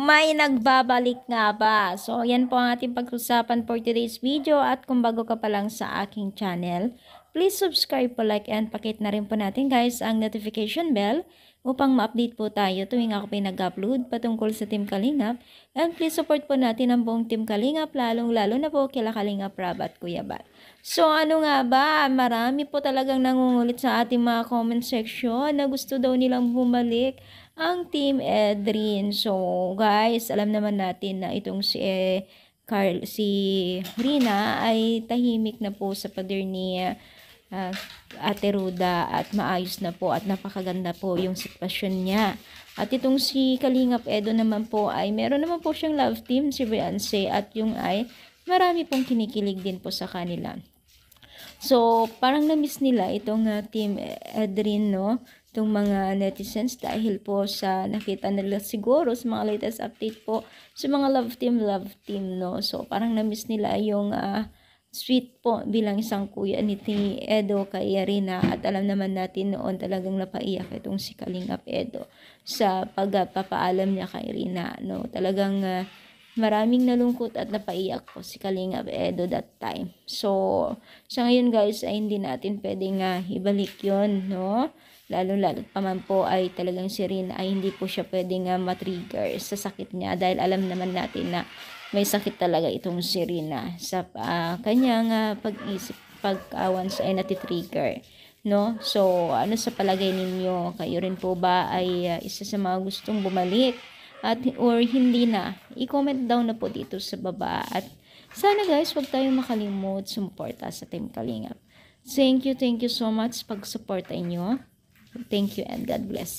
may nagbabalik nga ba? So, yan po ang ating pag-usapan for today's video at kung bago ka pa lang sa aking channel, please subscribe po, like, and pakit na rin po natin guys ang notification bell upang ma-update po tayo tuwing ako po nag-upload patungkol sa Team Kalingap. And please support po natin ang buong Team Kalingap, lalong-lalo na po kila Kalingap Rab at Kuya Bat. So, ano nga ba? Marami po talagang nangungulit sa ating mga comment section na gusto daw nilang bumalik ang Team Edrin. So, guys, alam naman natin na itong si Rina ay tahimik na po sa pader ni Ate Ruda at maayos na po at napakaganda po yung sitwasyon niya. At itong si Kalingap Edo naman po ay meron naman po siyang love team, si Beyonce, at yung ay marami pong kinikilig din po sa kanila. So, parang na-miss nila itong Team Edrin, no? Itong mga netizens dahil po sa nakita nila siguro sa mga latest update po sa mga love team, no? So, parang na-miss nila yung sweet po bilang isang kuya ni Edo kay Rina. At alam naman natin noon talagang napaiyak itong si Kalingap Edo sa pagpapaalam niya kay Rina, no? Talagang maraming nalungkot at napaiyak po si Kalingap Edo that time. So, sa ngayon guys ay hindi natin pwedeng ibalik yon, no? Lalo-lalo pa man po ay talagang si Rina ay hindi po siya pwedeng matrigger sa sakit niya dahil alam naman natin na may sakit talaga itong si Rina sa kanyang pag-isip, pag-awan sa ay natitrigger, no? So, ano sa palagay ninyo? Kayo rin po ba ay isa sa mga gustong bumalik? At or hindi na, i-comment down na po dito sa baba. At sana guys, huwag tayong makalimot sumuporta sa Team Kalingap. Thank you so much pag-suporta inyo. Thank you and God bless.